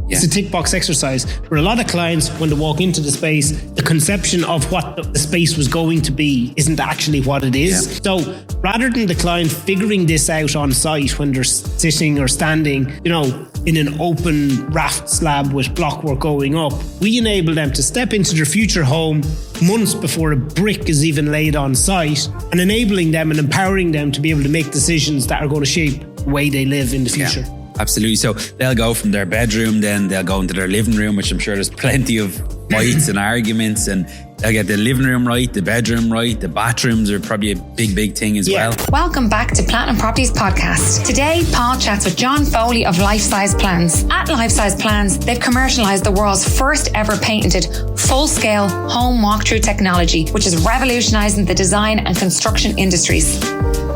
It's a tick box exercise where a lot of clients, when they walk into the space, the conception of what the space was going to be isn't actually what it is. So rather than the client figuring this out on site when they're sitting or standing, in an open raft slab with blockwork going up, we enable them to step into their future home months before a brick is even laid on site, and enabling them and empowering them to be able to make decisions that are going to shape the way they live in the future. Yeah. Absolutely. So they'll go from their bedroom, then they'll go into their living room, which I'm sure there's plenty of fights and arguments, and they'll get the living room right, the bedroom right, the bathrooms are probably a big thing as well. Welcome back to Platinum Properties Podcast. Today, Paul chats with John Foley of Lifesize Plans. At Lifesize Plans, they've commercialised the world's first ever patented full-scale home walkthrough technology, which is revolutionising the design and construction industries.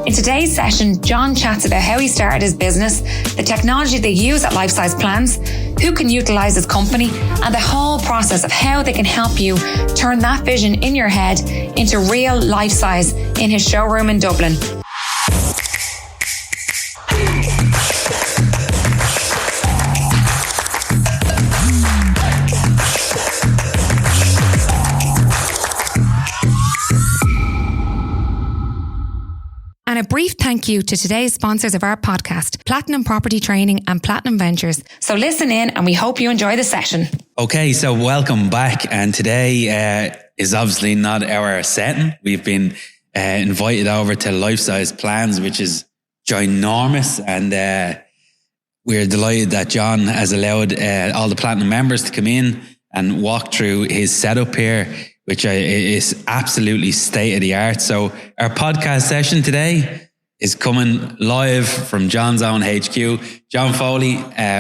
In today's session, John chats about how he started his business, the technology they use at Lifesize Plans, who can utilise his company, and the whole process of how they can help you turn that vision in your head into real life size in his showroom in Dublin. And a brief thank you to today's sponsors of our podcast, Platinum Property Training and Platinum Ventures. So listen in and we hope you enjoy the session. Okay, so welcome back. And today is obviously not our setting. We've been invited over to Lifesize Plans, which is ginormous. And we're delighted that John has allowed all the Platinum members to come in and walk through his setup here, which is absolutely state of the art. So our podcast session today is coming live from John's own HQ. John Foley,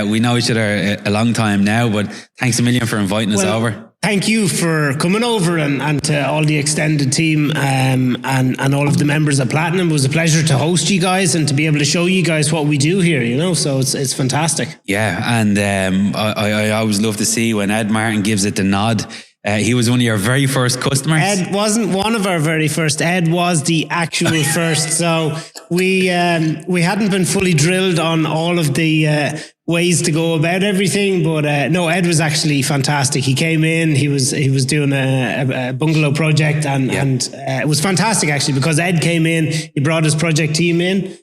we know each other a long time now, but thanks a million for inviting us over. Thank you for coming over and to all the extended team and all of the members of Platinum. It was a pleasure to host you guys and to be able to show you guys what we do here, so it's fantastic. Yeah, and I always love to see when Ed Martin gives it the nod. He was one of your very first customers. Ed wasn't one of our very first. Ed was the actual first. So we hadn't been fully drilled on all of the ways to go about everything, but no, Ed was actually fantastic. He came in. He was doing a bungalow project, and it was fantastic actually because Ed came in. He brought his project team in,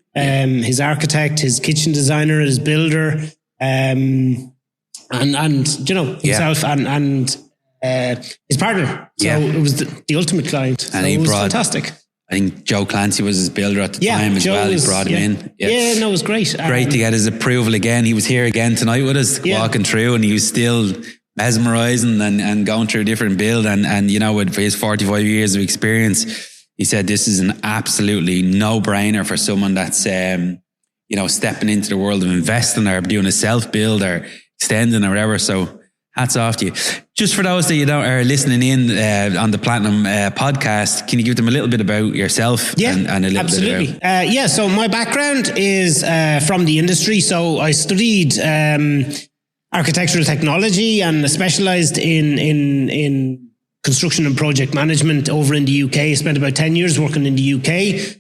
his architect, his kitchen designer, his builder, and himself and his partner. So it was the ultimate client. And it was fantastic. I think Joe Clancy was his builder at the time as well. He brought him in. Yeah, no, it was great. Great to get his approval again. He was here again tonight with us, walking through, and he was still mesmerising and going through a different build. And with his 45 years of experience, he said this is an absolutely no-brainer for someone that's stepping into the world of investing or doing a self-build or extending or whatever. So hats off to you. Just for those that are listening in on the Platinum podcast, can you give them a little bit about yourself? And a little absolutely. bit about... So my background is from the industry. So I studied architectural technology and specialised in construction and project management over in the UK. I spent about 10 years working in the UK.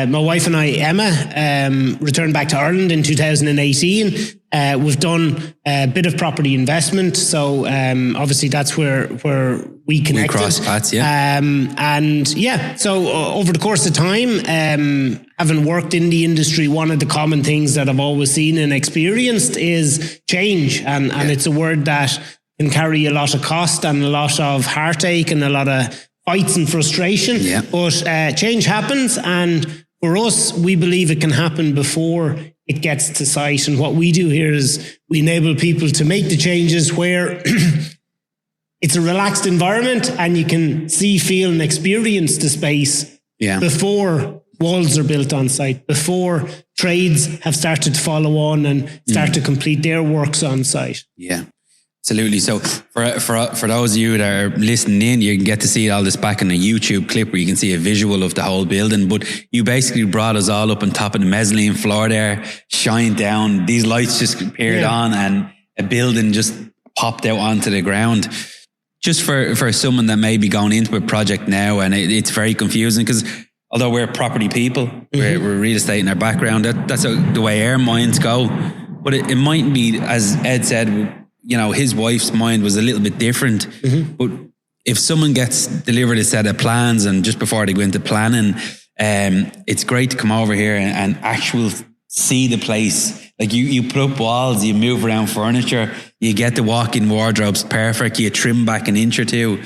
My wife and I, Emma, returned back to Ireland in 2018. We've done a bit of property investment. So obviously that's where we connected. We crossed paths, so over the course of time, having worked in the industry, one of the common things that I've always seen and experienced is change. And it's a word that can carry a lot of cost and a lot of heartache and a lot of fights and frustration. But change happens, and for us, we believe it can happen before it gets to site. And what we do here is we enable people to make the changes where it's a relaxed environment and you can see, feel and experience the space before walls are built on site, before trades have started to follow on and start to complete their works on site. Yeah. Absolutely. So for those of you that are listening in, you can get to see all this back in a YouTube clip where you can see a visual of the whole building. But you basically brought us all up on top of the mezzanine floor there, shined down. These lights just appeared on and a building just popped out onto the ground. Just for someone that may be going into a project now and it's very confusing because although we're property people, we're real estate in our background, that's the way our minds go. But it mightn't be, as Ed said, his wife's mind was a little bit different. But if someone gets delivered a set of plans and just before they go into planning, it's great to come over here and actually see the place. Like you put up walls, you move around furniture, you get the walk-in wardrobes perfect, you trim back an inch or two.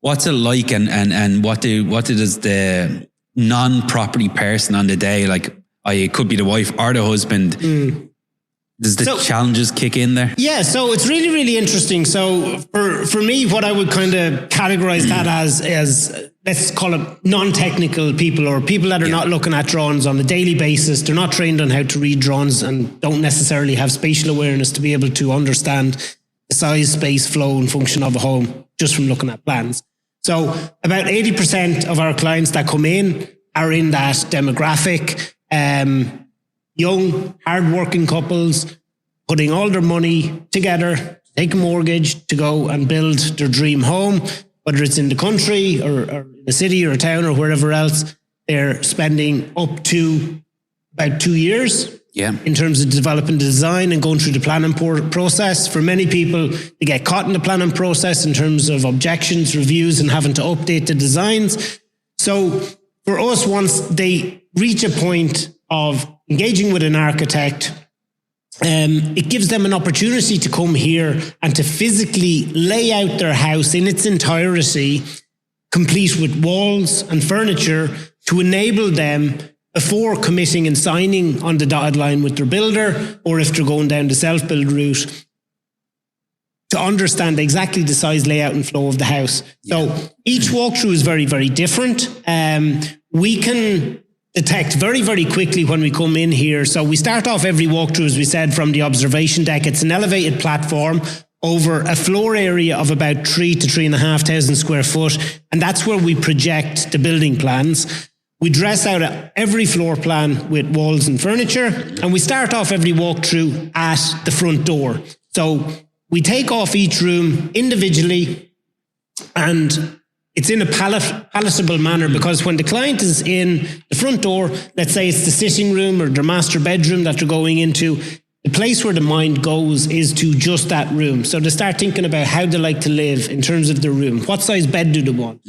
What's it like, and what does the non-property person on the day, like it could be the wife or the husband, does the challenges kick in there? Yeah, so it's really, really interesting. So for me, what I would kind of categorize that as let's call it non-technical people, or people that are not looking at drawings on a daily basis. They're not trained on how to read drawings and don't necessarily have spatial awareness to be able to understand the size, space, flow and function of a home just from looking at plans. So about 80% of our clients that come in are in that demographic, young, hardworking couples putting all their money together, take a mortgage to go and build their dream home, whether it's in the country or in a city or a town or wherever else. They're spending up to about 2 years in terms of developing the design and going through the planning process. For many people, they get caught in the planning process in terms of objections, reviews, and having to update the designs. So for us, once they reach a point of engaging with an architect, it gives them an opportunity to come here and to physically lay out their house in its entirety, complete with walls and furniture, to enable them, before committing and signing on the dotted line with their builder, or if they're going down the self-build route, to understand exactly the size, layout and flow of the house. So each walkthrough is very, very different. We can detect very, very quickly when we come in here. So we start off every walkthrough, as we said, from the observation deck. It's an elevated platform over a floor area of about 3,000 to 3,500 square foot. And that's where we project the building plans. We dress out every floor plan with walls and furniture. And we start off every walkthrough at the front door. So we take off each room individually, and it's in a palatable manner, because when the client is in the front door, let's say it's the sitting room or their master bedroom that they're going into, the place where the mind goes is to just that room. So they start thinking about how they like to live in terms of their room. What size bed do they want?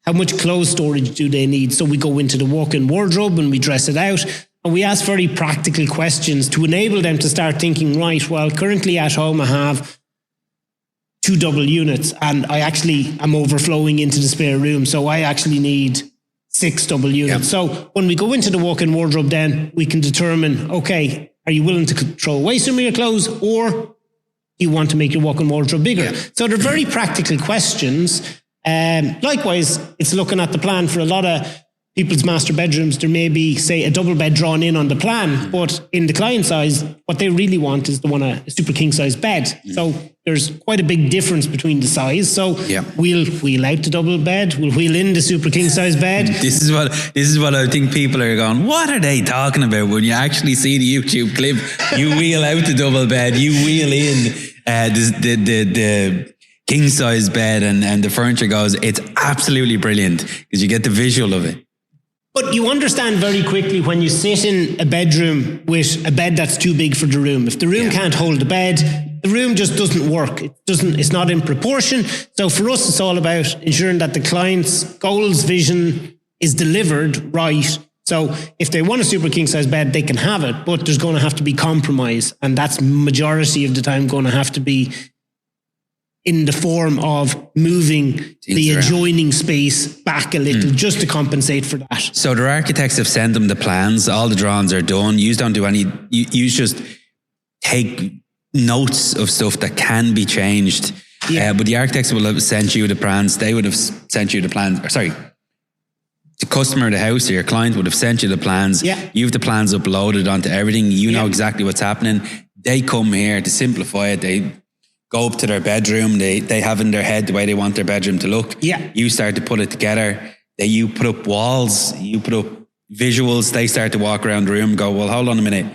How much clothes storage do they need? So we go into the walk-in wardrobe and we dress it out. And we ask very practical questions to enable them to start thinking, right, well, currently at home I have 2 double units and I actually am overflowing into the spare room. So I actually need 6 double units. So when we go into the walk-in wardrobe, then we can determine, okay, are you willing to throw away some of your clothes, or do you want to make your walk-in wardrobe bigger? So they're very practical questions. Likewise, it's looking at the plan. For a lot of people's master bedrooms, there may be, say, a double bed drawn in on the plan, but in the client size, what they really want is they want a super king size bed. So there's quite a big difference between the size. So we'll wheel out the double bed, we'll wheel in the super king size bed. This is what I think people are going, what are they talking about? When you actually see the YouTube clip, you wheel out the double bed, you wheel in the king size bed, and the furniture goes. It's absolutely brilliant because you get the visual of it. But you understand very quickly when you sit in a bedroom with a bed that's too big for the room. If the room can't hold the bed, the room just doesn't work. It's not in proportion. So for us, it's all about ensuring that the client's goals, vision is delivered right. So if they want a super king size bed, they can have it, but there's going to have to be compromise. And that's majority of the time going to have to be in the form of moving the adjoining space back a little just to compensate for that. So the architects have sent them the plans, all the drawings are done. You don't do any, you just take notes of stuff that can be changed. But the architects will have sent you the plans. They would have sent you the plans. The customer of the house or your client would have sent you the plans. You have the plans uploaded onto everything. You know exactly what's happening. They come here to simplify it. They go up to their bedroom. They have in their head the way they want their bedroom to look. You start to put it together. You put up walls. You put up visuals. They start to walk around the room and go, well, hold on a minute.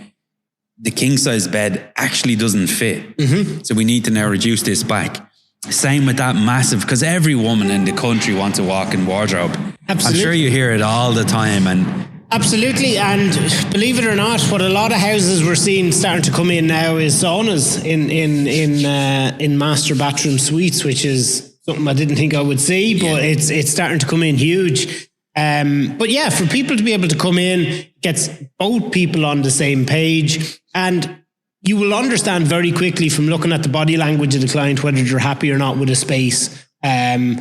The king size bed actually doesn't fit. So we need to now reduce this back. Same with that massive, because every woman in the country wants a walk-in wardrobe. Absolutely. I'm sure you hear it all the time. And Absolutely, and believe it or not, what a lot of houses we're seeing starting to come in now is saunas in master bathroom suites, which is something I didn't think I would see, but it's starting to come in huge. But yeah, for people to be able to come in, gets both people on the same page, and you will understand very quickly from looking at the body language of the client whether they're happy or not with a space. And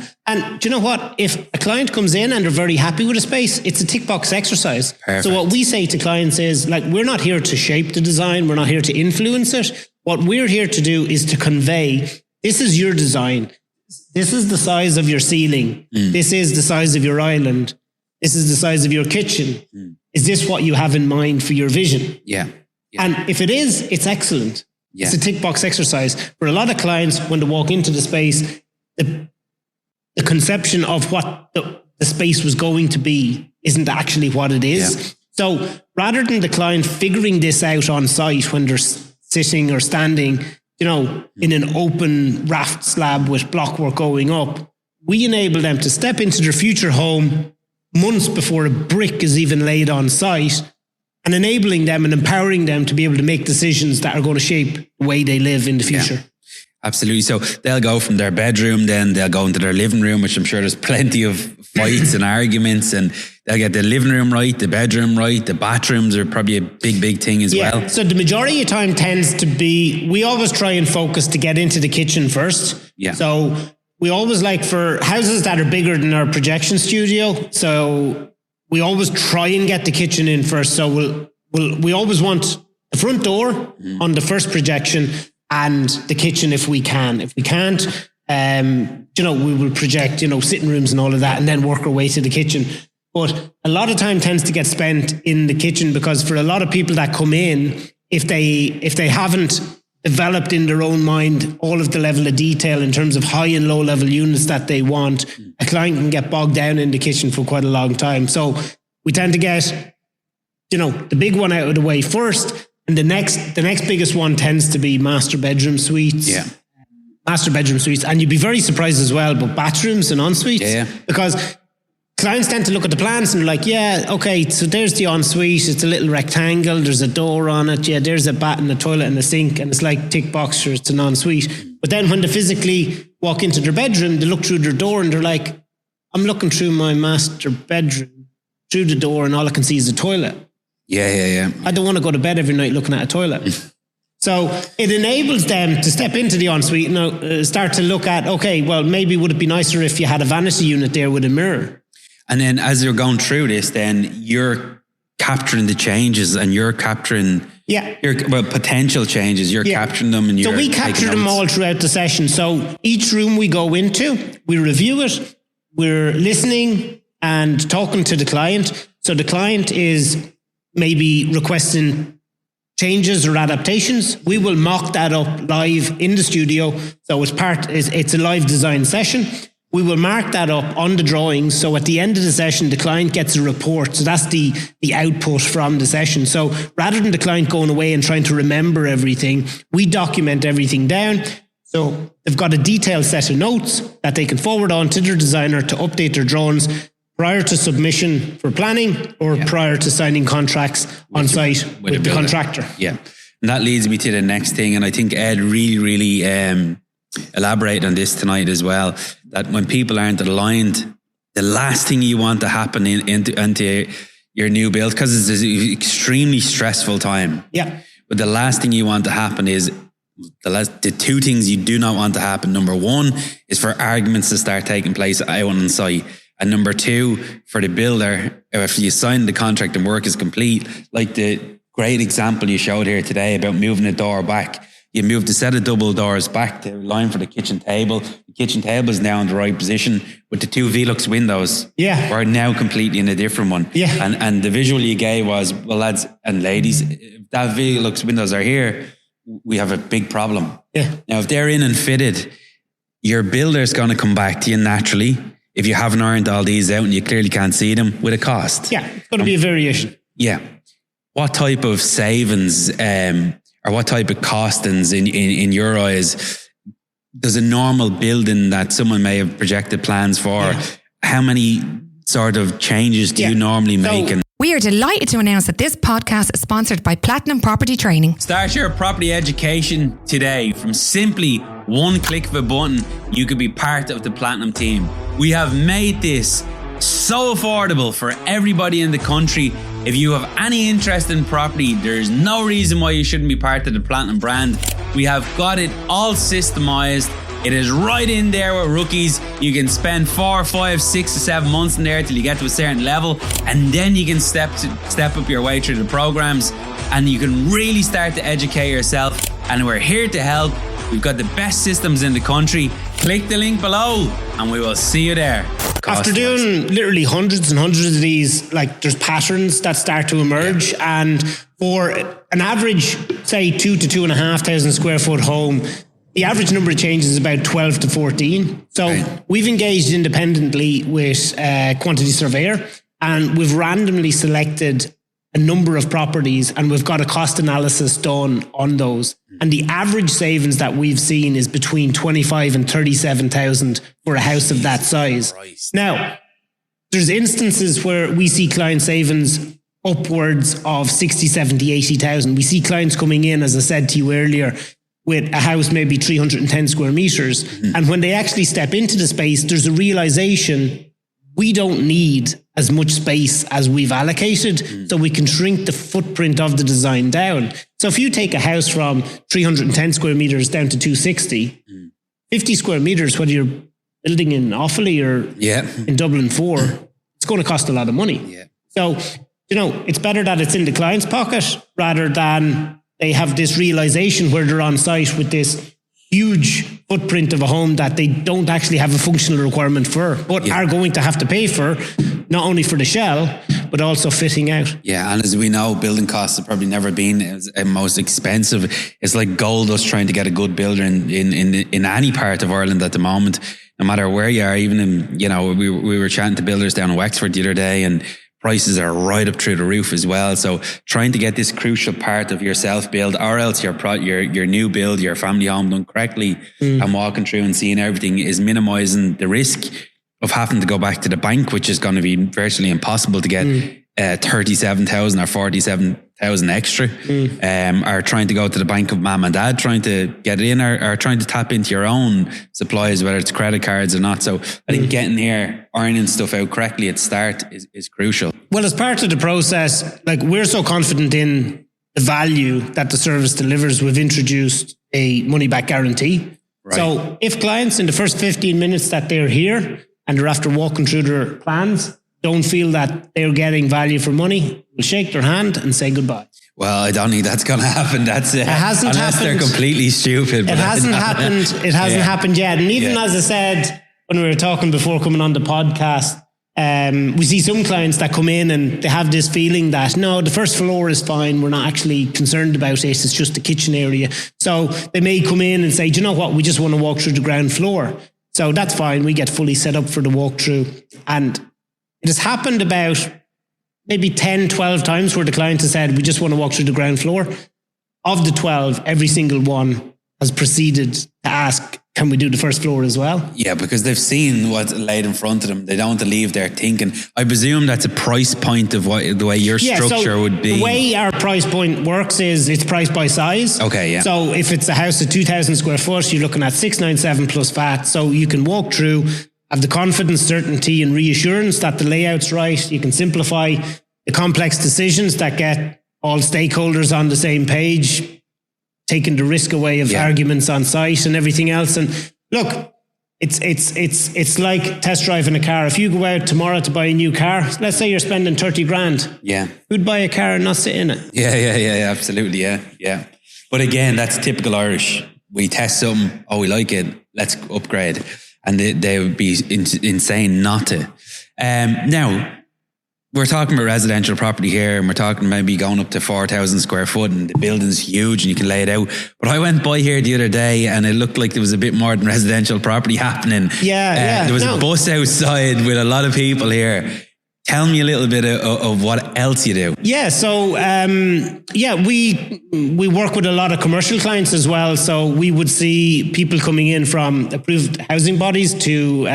do you know what? If a client comes in and they're very happy with a space, it's a tick box exercise. Perfect. So what we say to clients is, like, we're not here to shape the design. We're not here to influence it. What we're here to do is to convey, this is your design. This is the size of your ceiling. This is the size of your island. This is the size of your kitchen. Is this what you have in mind for your vision? Yeah. And if it is, it's excellent. Yeah. It's a tick box exercise. For a lot of clients, when they walk into the space, the conception of what the space was going to be isn't actually what it is. Yeah. So rather than the client figuring this out on site when they're sitting or standing, you know, in an open raft slab with blockwork going up, we enable them to step into their future home months before a brick is even laid on site, and enabling them and empowering them to be able to make decisions that are going to shape the way they live in the future. Yeah. Absolutely. So they'll go from their bedroom, then they'll go into their living room, which I'm sure there's plenty of fights and arguments, and they'll get the living room right, the bedroom right, the bathrooms are probably a big thing as well. So the majority of time tends to be, we always try and focus to get into the kitchen first. Yeah. So we always like, for houses that are bigger than our projection studio, so we always try and get the kitchen in first. So we always want the front door on the first projection, and the kitchen if we can. If we can't, you know, we will project, you know, sitting rooms and all of that, and then work our way to the kitchen. But a lot of time tends to get spent in the kitchen, because for a lot of people that come in, if they haven't developed in their own mind all of the level of detail in terms of high and low level units that they want, a client can get bogged down in the kitchen for quite a long time. So we tend to get, you know, the big one out of the way first. And the next biggest one tends to be master bedroom suites. Yeah. Master bedroom suites. And you'd be very surprised as well, but bathrooms and en-suites. Yeah. Because clients tend to look at the plans and they're like, yeah, okay, so there's the en-suite. It's a little rectangle. There's a door on it. Yeah, there's a bath and a toilet and a sink. And it's like tick box, sure, it's an en-suite. But then when they physically walk into their bedroom, they look through their door and they're like, I'm looking through my master bedroom, through the door, and all I can see is a toilet. Yeah. I don't want to go to bed every night looking at a toilet. So it enables them to step into the ensuite and start to look at, okay, well, maybe would it be nicer if you had a vanity unit there with a mirror? And then as you're going through this, then you're capturing the changes, and you're capturing potential changes. You're capturing them, and so we capture them all throughout the session. So each room we go into, we review it, we're listening and talking to the client. So the client is maybe requesting changes or adaptations. We will mock that up live in the studio. So it's a live design session. We will mark that up on the drawings. So at the end of the session, the client gets a report. So that's the output from the session. So rather than the client going away and trying to remember everything, we document everything down. So they've got a detailed set of notes that they can forward on to their designer to update their drawings prior to submission for planning, or prior to signing contracts on site with the contractor. Yeah. And that leads me to the next thing. And I think Ed really elaborate on this tonight as well, that when people aren't aligned, the last thing you want to happen into your new build, because it's an extremely stressful time. Yeah. But the last thing you want to happen is the two things you do not want to happen. Number one is for arguments to start taking place out on site. And number two, for the builder, if you sign the contract and work is complete, like the great example you showed here today about moving the door back. You moved a set of double doors back to line for the kitchen table. The kitchen table is now in the right position, with the two Velux windows. Yeah. We're now completely in a different one. Yeah. And the visual you gave was, well, lads and ladies, if that Velux windows are here, we have a big problem. Yeah. Now, if they're in and fitted, your builder's going to come back to you naturally. If you haven't ironed all these out and you clearly can't see them, with a cost. Yeah, it's going to be a variation. Yeah. What type of savings or what type of costings in your eyes does a normal building that someone may have projected plans for, how many sort of changes do you normally make? We We are delighted to announce that this podcast is sponsored by Platinum Property Training. Start your property education today. From simply one click of a button, you could be part of the Platinum team. We have made this so affordable for everybody in the country. If you have any interest in property, there's no reason why you shouldn't be part of the Platinum brand. We have got it all systemized. It is right in there with rookies. You can spend 4, 5, 6 or 7 months in there till you get to a certain level, and then you can step up your way through the programs, and you can really start to educate yourself. And we're here to help. We've got the best systems in the country. Click the link below and we will see you there. After doing literally hundreds and hundreds of these, like, there's patterns that start to emerge. And for an average, say 2,000 to 2,500 square foot home, the average number of changes is about 12 to 14. So we've engaged independently with a quantity surveyor, and we've randomly selected a number of properties, and we've got a cost analysis done on those. And the average savings that we've seen is between 25 and 37,000 for a house of that size. Christ. Now, there's instances where we see client savings upwards of 60, 70, 80,000. We see clients coming in, as I said to you earlier, with a house maybe 310 square meters. Mm-hmm. And when they actually step into the space, there's a realization we don't need as much space as we've allocated, so we can shrink the footprint of the design down. So if you take a house from 310 square meters down to 260, 50 square meters, whether you're building in Offaly or in Dublin 4, it's going to cost a lot of money. Yeah. So, you know, it's better that it's in the client's pocket rather than they have this realization where they're on site with this huge footprint of a home that they don't actually have a functional requirement for, but are going to have to pay for, not only for the shell, but also fitting out. Yeah, and as we know, building costs have probably never been as most expensive. It's like gold dust trying to get a good builder in any part of Ireland at the moment, no matter where you are. Even in, you know, we were chatting to builders down in Wexford the other day, and prices are right up through the roof as well. So trying to get this crucial part of your self-build, or else your new build, your family home done correctly, and walking through and seeing everything, is minimising the risk of having to go back to the bank, which is going to be virtually impossible to get 37,000 or 47,000 extra, or trying to go to the bank of mum and dad, trying to get it in, or trying to tap into your own supplies, whether it's credit cards or not. So I think getting here, ironing stuff out correctly at start is crucial. Well, as part of the process, like, we're so confident in the value that the service delivers, we've introduced a money back guarantee. Right. So if clients in the first 15 minutes that they're here and they're after walking through their plans don't feel that they're getting value for money, we'll shake their hand and say goodbye. Well, I don't think that's going to happen. That's it. Hasn't unless happened. They're completely stupid. It hasn't happened. It hasn't happened yet. And even as I said, when we were talking before coming on the podcast, we see some clients that come in and they have this feeling that, no, the first floor is fine. We're not actually concerned about it. It's just the kitchen area. So they may come in and say, do you know what? We just want to walk through the ground floor. So that's fine. We get fully set up for the walkthrough. And it has happened about maybe 10, 12 times where the client has said, we just want to walk through the ground floor. Of the 12, every single one has proceeded to ask, can we do the first floor as well? Yeah, because they've seen what's laid in front of them. They don't want to leave there thinking. I presume that's a price point of what the way your structure would be. The way our price point works is it's priced by size. Okay, yeah. So if it's a house of 2,000 square foot, you're looking at 697 plus VAT. So you can walk through, have the confidence, certainty and reassurance that the layout's right. You can simplify the complex decisions that get all stakeholders on the same page, taking the risk away of arguments on site and everything else. And look, it's like test driving a car. If you go out tomorrow to buy a new car, let's say you're spending 30 grand. Yeah. Who'd buy a car and not sit in it? Yeah, absolutely. Yeah. But again, that's typical Irish. We test something. Oh, we like it. Let's upgrade. And they would be insane not to. Now, we're talking about residential property here, and we're talking maybe going up to 4,000 square foot, and the building's huge and you can lay it out. But I went by here the other day and it looked like there was a bit more than residential property happening. There was a bus outside with a lot of people here. Tell me a little bit of what else you do. Yeah, so we work with a lot of commercial clients as well. So we would see people coming in from approved housing bodies to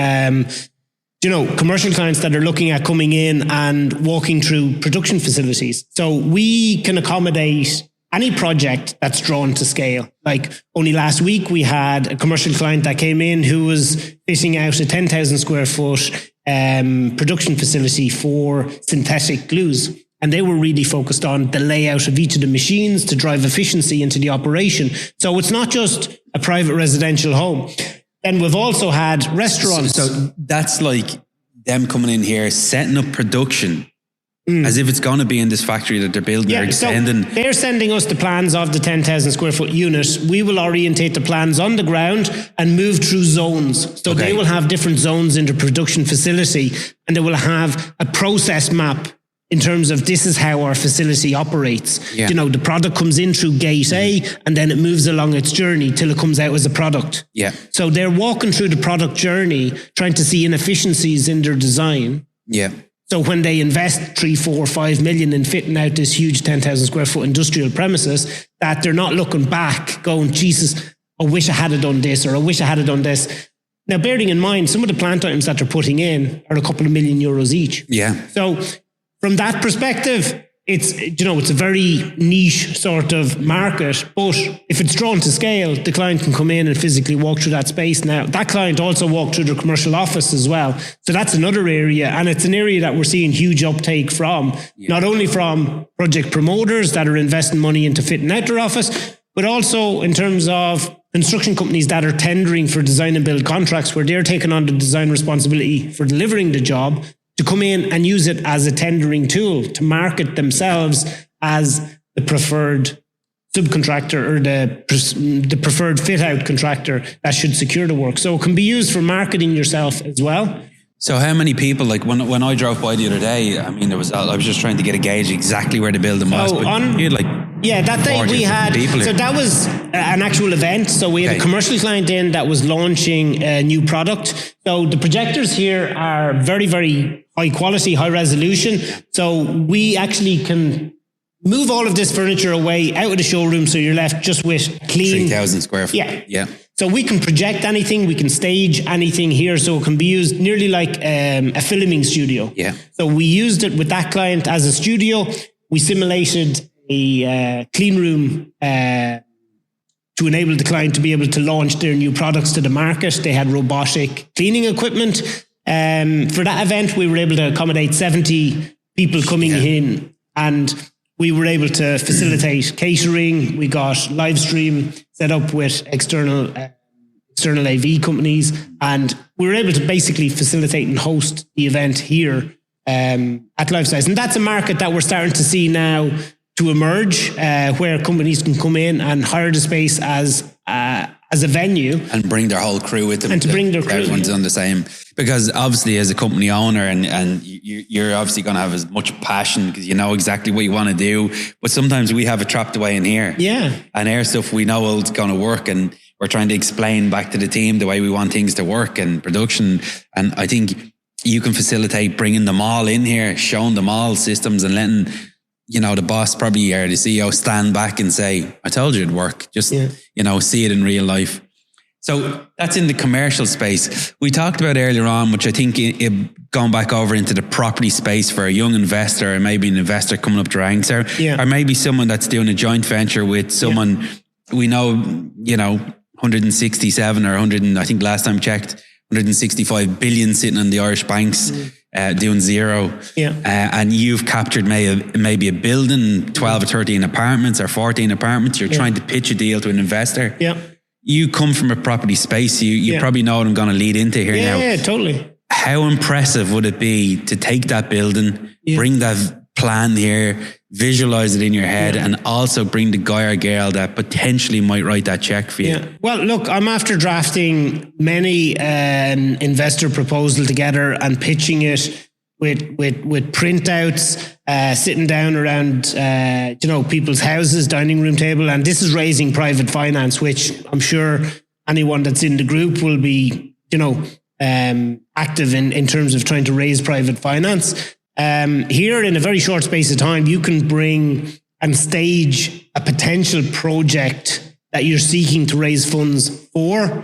commercial clients that are looking at coming in and walking through production facilities. So we can accommodate any project that's drawn to scale. Like only last week, we had a commercial client that came in who was fitting out a 10,000 square foot production facility for synthetic glues. And they were really focused on the layout of each of the machines to drive efficiency into the operation. So it's not just a private residential home. And we've also had restaurants. So that's like them coming in here, setting up production as if it's going to be in this factory that they're building or extending. So they're sending us the plans of the 10,000 square foot unit. We will orientate the plans on the ground and move through zones. So they will have different zones in the production facility, and they will have a process map in terms of this is how our facility operates. Yeah. The product comes in through gate A and then it moves along its journey till it comes out as a product. Yeah. So they're walking through the product journey, trying to see inefficiencies in their design. Yeah. So when they invest 3, 4, 5 million in fitting out this huge 10,000 square foot industrial premises, that they're not looking back going, Jesus, I wish I had done this, or I wish I had done this. Now, bearing in mind, some of the plant items that they're putting in are a couple of million euros each. Yeah. So from that perspective, it's a very niche sort of market, but if it's drawn to scale, the client can come in and physically walk through that space. Now, that client also walked through their commercial office as well. So that's another area, and it's an area that we're seeing huge uptake from, not only from project promoters that are investing money into fitting out their office, but also in terms of construction companies that are tendering for design and build contracts where they're taking on the design responsibility for delivering the job, to come in and use it as a tendering tool to market themselves as the preferred subcontractor or the preferred fit out contractor that should secure the work. So it can be used for marketing yourself as well. So how many people, like when I drove by the other day, I mean, I was just trying to get a gauge exactly where the building was. That day we had, so that was an actual event. So we had a commercial client in that was launching a new product. So the projectors here are very, very high quality, high resolution. So we actually can move all of this furniture away out of the showroom, so you're left just with clean 3,000 square foot. Yeah. So we can project anything, we can stage anything here, so it can be used nearly like a filming studio. Yeah. So we used it with that client as a studio. We simulated a clean room to enable the client to be able to launch their new products to the market. They had robotic cleaning equipment. For that event, we were able to accommodate 70 people coming in, and we were able to facilitate catering. We got live stream set up with external AV companies, and we were able to basically facilitate and host the event here at Lifesize. And that's a market that we're starting to see now to emerge, where companies can come in and hire the space as a venue and bring their whole crew with them, and to bring their crew. Everyone's on the same, because obviously as a company owner and you're obviously going to have as much passion because you know exactly what you want to do, but sometimes we have it trapped away in here, and our stuff we know it's going to work, and we're trying to explain back to the team the way we want things to work and production. And I think you can facilitate bringing them all in here, showing them all systems, and letting the boss probably or the CEO stand back and say, I told you it'd work. Just, see it in real life. So that's in the commercial space. We talked about earlier on, which I think going back over into the property space for a young investor, or maybe an investor coming up the ranks, or maybe someone that's doing a joint venture with someone we know, 167 or 100, I think last time checked, 165 billion sitting in the Irish banks. Doing zero. And you've captured maybe a building, 12 or 13 apartments or 14 apartments. You're trying to pitch a deal to an investor. You come from a property space. You probably know what I'm going to lead into here now. Yeah, totally. How impressive would it be to take that building, bring that plan here, visualize it in your head, and also bring the guy or girl that potentially might write that check for you? Well, look, I'm after drafting many investor proposal together and pitching it with printouts, sitting down around people's houses, dining room table, and this is raising private finance, which I'm sure anyone that's in the group will be active in terms of trying to raise private finance. Here, in a very short space of time, you can bring and stage a potential project that you're seeking to raise funds for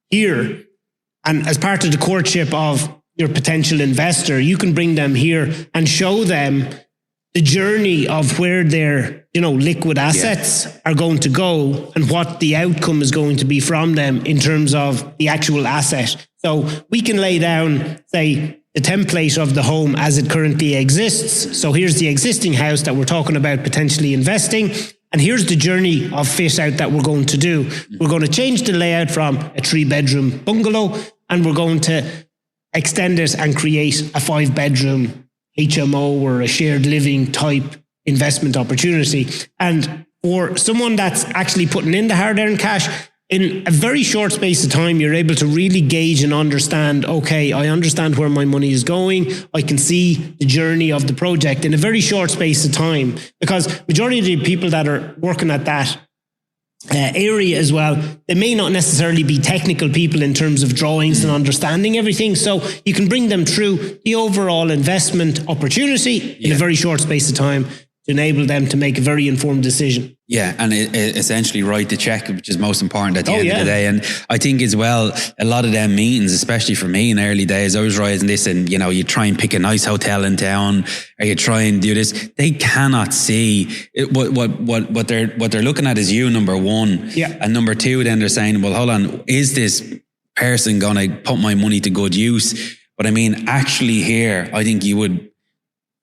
here. And as part of the courtship of your potential investor, you can bring them here and show them the journey of where their, liquid assets are going to go and what the outcome is going to be from them in terms of the actual asset. So we can lay down, say, the template of the home as it currently exists. So here's the existing house that we're talking about potentially investing. And here's the journey of fit out that we're going to do. We're going to change the layout from a 3-bedroom bungalow, and we're going to extend it and create a 5-bedroom HMO or a shared living type investment opportunity. And for someone that's actually putting in the hard-earned cash, in a very short space of time, you're able to really gauge and understand, okay, I understand where my money is going. I can see the journey of the project in a very short space of time, because majority of the people that are working at that area as well, they may not necessarily be technical people in terms of drawings and understanding everything. So you can bring them through the overall investment opportunity in a very short space of time to enable them to make a very informed decision. Yeah, and essentially write the check, which is most important at the end of the day. And I think as well, a lot of them meetings, especially for me in the early days, I was writing this and, you try and pick a nice hotel in town, or you try and do this. They cannot see it, what they're looking at is you, number one. Yeah. And number two, then they're saying, well, hold on, is this person going to put my money to good use? But I mean, actually here, I think you would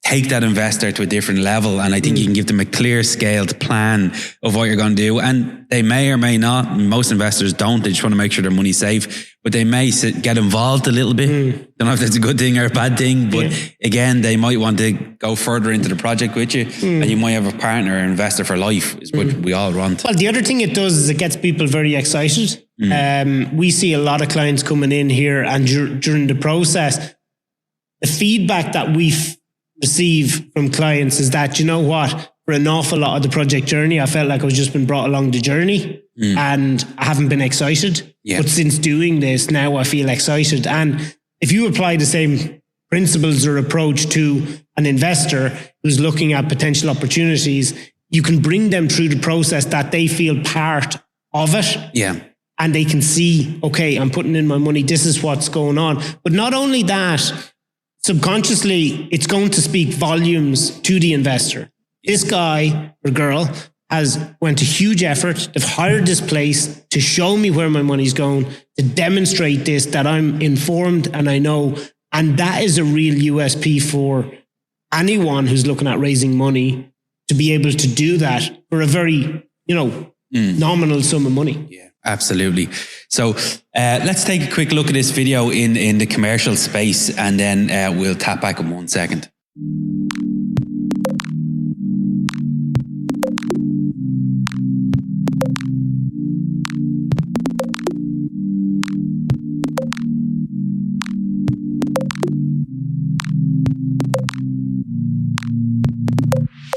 take that investor to a different level. And I think you can give them a clear scaled plan of what you're going to do. And they may or may not, most investors don't, they just want to make sure their money's safe, but they may get involved a little bit. Don't know if that's a good thing or a bad thing, but again, they might want to go further into the project with you, and you might have a partner, an investor for life, is what we all want. Well, the other thing it does is it gets people very excited. We see a lot of clients coming in here, and during the process, the feedback that we receive from clients is that, for an awful lot of the project journey, I felt like I was just been brought along the journey and I haven't been excited. But since doing this, now I feel excited. And if you apply the same principles or approach to an investor who's looking at potential opportunities, you can bring them through the process that they feel part of it. Yeah. And they can see, okay, I'm putting in my money. This is what's going on. But not only that, subconsciously, it's going to speak volumes to the investor. This guy or girl has went to huge effort. They've hired this place to show me where my money's going, to demonstrate this, that I'm informed and I know. And that is a real USP for anyone who's looking at raising money, to be able to do that for a very, nominal sum of money. Yeah. Absolutely. So let's take a quick look at this video in the commercial space, and then we'll tap back in 1 second.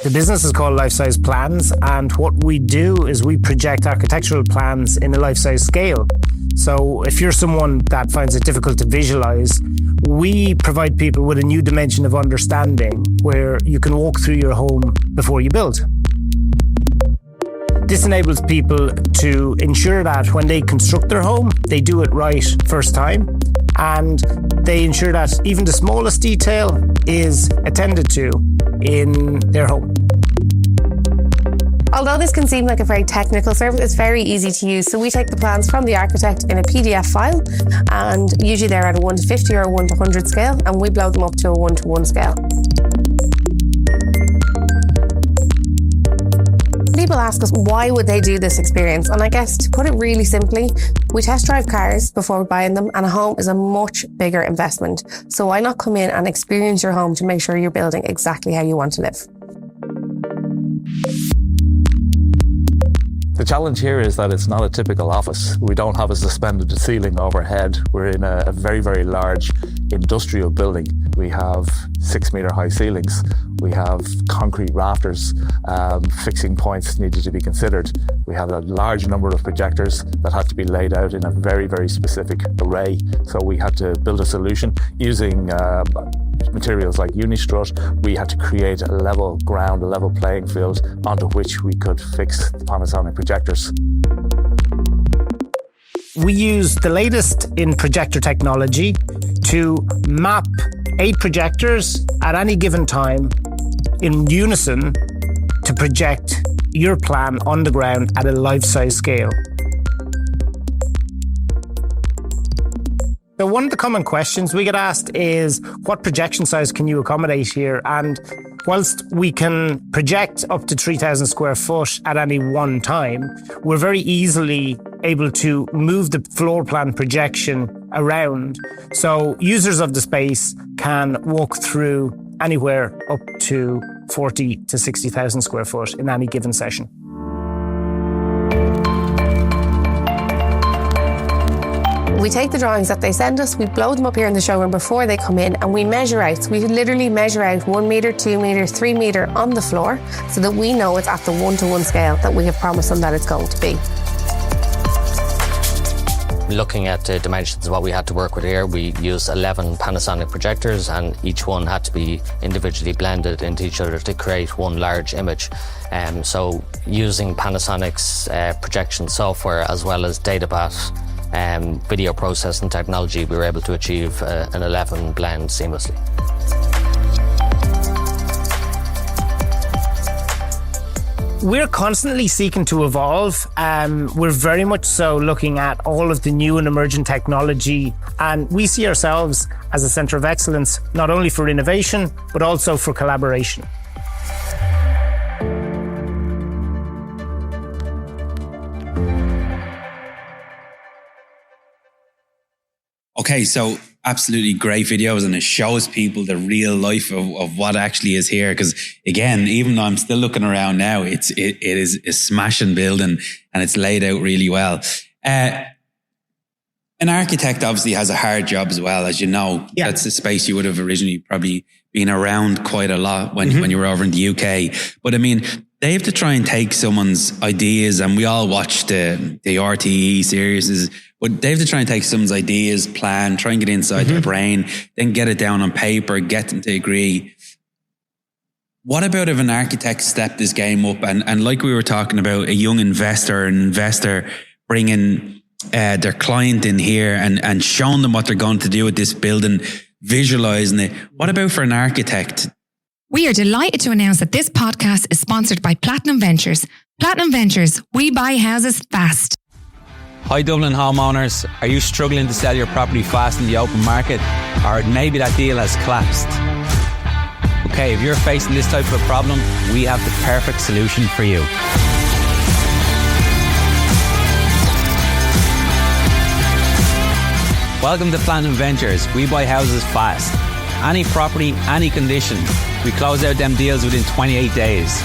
The business is called Lifesize Plans, and what we do is we project architectural plans in a life-size scale. So if you're someone that finds it difficult to visualize, we provide people with a new dimension of understanding where you can walk through your home before you build. This enables people to ensure that when they construct their home, they do it right first time, and they ensure that even the smallest detail is attended to in their home. Although this can seem like a very technical service, it's very easy to use. So we take the plans from the architect in a PDF file, and usually they're at a 1:50 or a 1:100 scale, and we blow them up to a 1:1 scale. People ask us, why would they do this experience? And I guess, to put it really simply, we test drive cars before buying them, and a home is a much bigger investment. So why not come in and experience your home to make sure you're building exactly how you want to live? The challenge here is that it's not a typical office. We don't have a suspended ceiling overhead. We're in a very, very large industrial building. We have 6-meter high ceilings. We have concrete rafters. Fixing points needed to be considered. We have a large number of projectors that had to be laid out in a very, very specific array. So we had to build a solution using materials like Unistrut. We had to create a level ground, a level playing field onto which we could fix the Panasonic projectors. we use the latest in projector technology to map 8 projectors at any given time in unison to project your plan on the ground at a life-size scale. So one of the common questions we get asked is, what projection size can you accommodate here? And whilst we can project up to 3,000 square foot at any one time, we're very easily able to move the floor plan projection around. So users of the space can walk through anywhere up to 40 to 60,000 square foot in any given session. We take the drawings that they send us, we blow them up here in the showroom before they come in, and we measure out. So we literally measure out 1 metre, 2 metres, 3 metre on the floor so that we know it's at the 1-to-1 scale that we have promised them that it's going to be. Looking at the dimensions of what we had to work with here, we used 11 Panasonic projectors, and each one had to be individually blended into each other to create one large image. So using Panasonic's projection software as well as DataBat video processing technology, we were able to achieve an 11 blend seamlessly. We're constantly seeking to evolve. We're very much so looking at all of the new and emerging technology, and we see ourselves as a centre of excellence, not only for innovation, but also for collaboration. Okay, so absolutely great videos, and it shows people the real life of what actually is here. Because again, even though I'm still looking around now, it is a smashing building and it's laid out really well. An architect obviously has a hard job as well, as you know. Yeah. That's the space you would have originally probably been around quite a lot when you were over in the UK. But I mean, they have to try and take someone's ideas, and we all watch the RTE series, but they have to try and take someone's ideas, plan, try and get inside their brain, then get it down on paper, get them to agree. What about if an architect stepped this game up and like we were talking about, a young investor bringing their client in here and showing them what they're going to do with this building, visualizing it. What about for an architect? We are delighted to announce that this podcast is sponsored by Platinum Ventures. Platinum Ventures, we buy houses fast. Hi Dublin homeowners, are you struggling to sell your property fast in the open market? Or maybe that deal has collapsed? Okay, if you're facing this type of a problem, we have the perfect solution for you. Welcome to Platinum Ventures. We buy houses fast. Any property, any condition. We close out them deals within 28 days.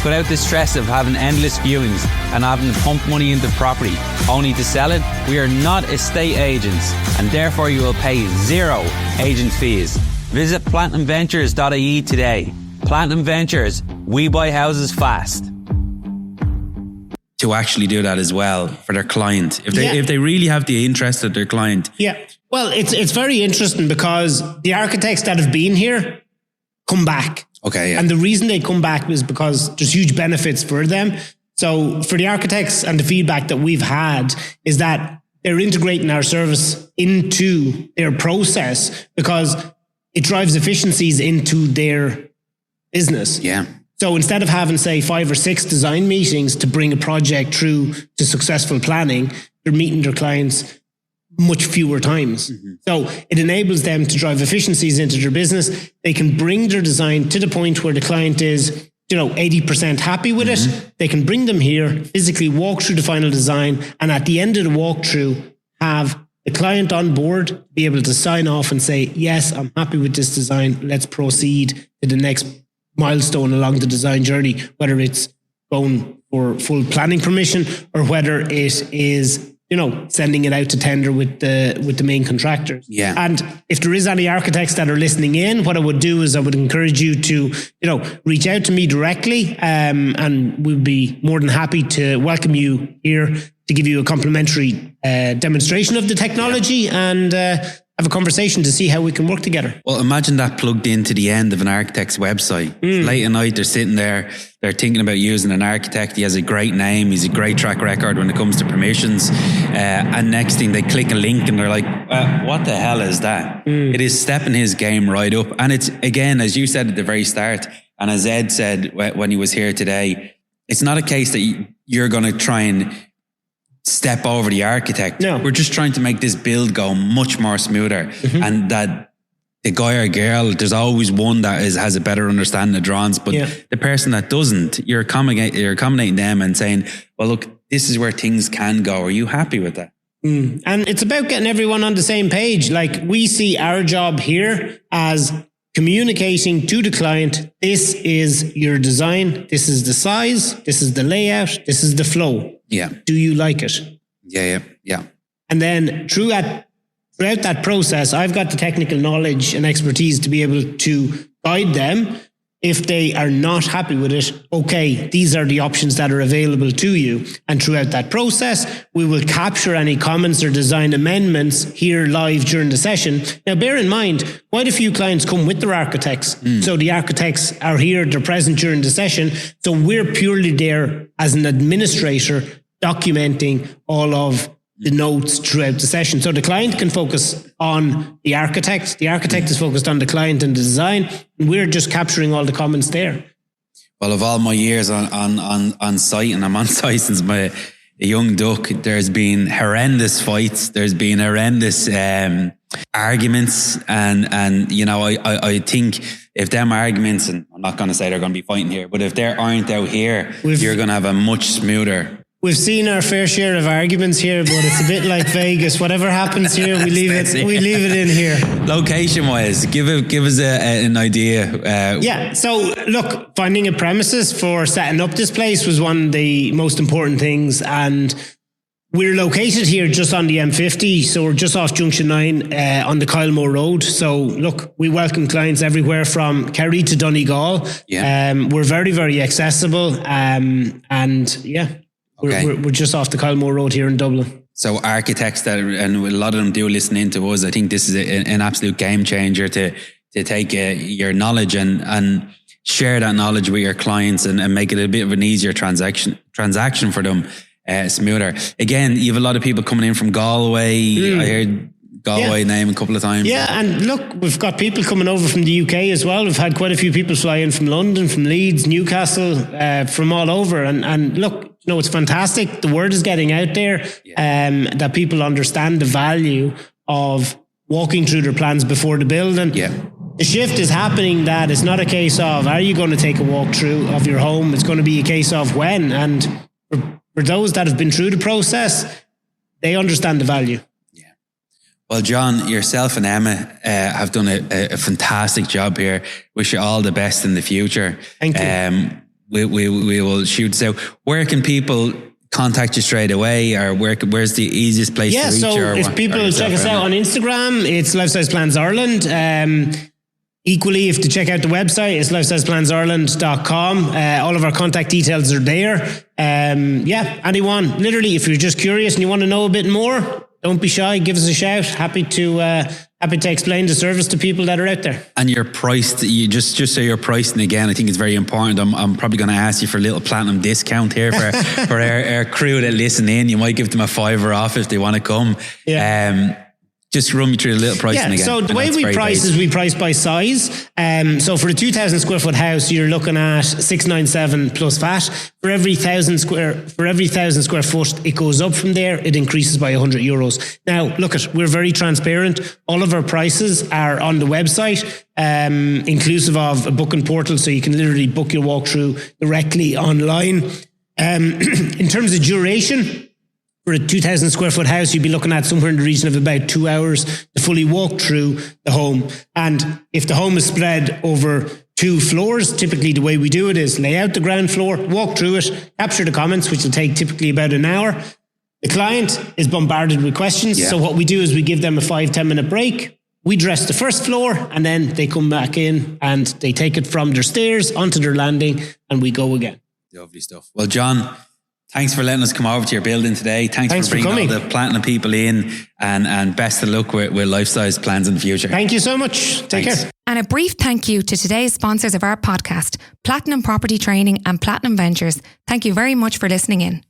Without the stress of having endless viewings and having to pump money into property only to sell it, we are not estate agents, and therefore you will pay 0 agent fees. Visit platinumventures.ie today. Platinum Ventures, we buy houses fast. To actually do that as well for their client, if they really have the interest of their client. Yeah. Well, it's very interesting because the architects that have been here come back. Okay. Yeah. And the reason they come back is because there's huge benefits for them. So for the architects, and the feedback that we've had is that they're integrating our service into their process because it drives efficiencies into their business. Yeah. So instead of having, say, 5 or 6 design meetings to bring a project through to successful planning, they're meeting their clients much fewer times. So it enables them to drive efficiencies into their business. They can bring their design to the point where the client is, 80% happy with it. They can bring them here, physically walk through the final design, and at the end of the walkthrough, have the client on board, be able to sign off and say, yes, I'm happy with this design. Let's proceed to the next milestone along the design journey, whether it's going for full planning permission or whether it is, sending it out to tender with the main contractors. Yeah. And if there is any architects that are listening in, what I would do is I would encourage you to, reach out to me directly, and we'll be more than happy to welcome you here to give you a complimentary demonstration of the technology and have a conversation to see how we can work together. Well, imagine that plugged into the end of an architect's website. Late at night, they're sitting there, they're thinking about using an architect. He has a great name. He's a great track record when it comes to permissions. And next thing, they click a link and they're like, what the hell is that? It is stepping his game right up. And it's, again, as you said at the very start, and as Ed said when he was here today, it's not a case that you're going to try and step over the architect. No. We're just trying to make this build go much more smoother. And that the guy or girl, there's always one that has a better understanding of drawings, but the person that doesn't, you're accommodating them and saying, well, look, this is where things can go. Are you happy with that? And it's about getting everyone on the same page. Like, we see our job here as communicating to the client, this is your design, this is the size, this is the layout, this is the flow. Yeah. Do you like it? Yeah. And then throughout that process, I've got the technical knowledge and expertise to be able to guide them. If they are not happy with it, okay, these are the options that are available to you. And throughout that process, we will capture any comments or design amendments here live during the session. Now, bear in mind, quite a few clients come with their architects. So the architects are here, they're present during the session. So we're purely there as an administrator documenting all of the notes throughout the session. So the client can focus on the architect. The architect is focused on the client and the design. And we're just capturing all the comments there. Well, of all my years on site, and I'm on site since a young duck, there's been horrendous fights. There's been horrendous arguments. And you know, I think if them arguments, and I'm not going to say they're going to be fighting here, but if they aren't out here, you're going to have a much smoother. We've seen our fair share of arguments here, but it's a bit like Vegas. Whatever happens here, we leave it in here. Location wise, give us an idea. So look, finding a premises for setting up this place was one of the most important things. And we're located here just on the M50. So we're just off Junction 9 on the Kylemore Road. So look, we welcome clients everywhere from Kerry to Donegal. We're very, very accessible. We're just off the Kylemore Road here in Dublin. So architects and a lot of them do listen in to us. I think this is an absolute game changer to take your knowledge and share that knowledge with your clients and make it a bit of an easier transaction for them, smoother. Again, you have a lot of people coming in from Galway. I heard Galway name a couple of times. Yeah, and look, we've got people coming over from the UK as well. We've had quite a few people fly in from London, from Leeds, Newcastle, from all over. And look, you know, it's fantastic. The word is getting out there that people understand the value of walking through their plans before the building. The shift is happening that it's not a case of, are you going to take a walk through of your home? It's going to be a case of when. And for those that have been through the process, they understand the value. Well, John, yourself and Emma have done a fantastic job here. Wish you all the best in the future. Thank you. We will shoot this out. Where can people contact you straight away, or where's the easiest place to reach you? So if people check us out on Instagram, it's Lifesize Plans Ireland. Equally, if to check out the website, it's lifesizeplansireland.com. All of our contact details are there. Anyone, literally, if you're just curious and you want to know a bit more, don't be shy. Give us a shout. Happy to explain the service to people that are out there. And you're priced. You just say you're pricing again. I think it's very important. I'm probably going to ask you for a little platinum discount here for our crew that listen in. You might give them a $5 off if they want to come. Just run me through the little pricing again. So the way we price is we price by size. So for a 2,000 square foot house, you're looking at 697 plus VAT. For every 1,000 square foot, it goes up from there. It increases by €100. Now, look, we're very transparent. All of our prices are on the website, inclusive of a booking portal, so you can literally book your walkthrough directly online. In terms of duration, for a 2,000 square foot house, you'd be looking at somewhere in the region of about 2 hours to fully walk through the home. And if the home is spread over 2 floors, typically the way we do it is lay out the ground floor, walk through it, capture the comments, which will take typically about an hour. The client is bombarded with questions. So what we do is we give them a 5-10 minute break. We dress the first floor and then they come back in and they take it from their stairs onto their landing and we go again. Lovely stuff. Well, John, Thanks for letting us come over to your building today. Thanks for bringing all the Platinum people in, and best of luck with Lifesize Plans in the future. Thank you so much. Take care. And a brief thank you to today's sponsors of our podcast, Platinum Property Training and Platinum Ventures. Thank you very much for listening in.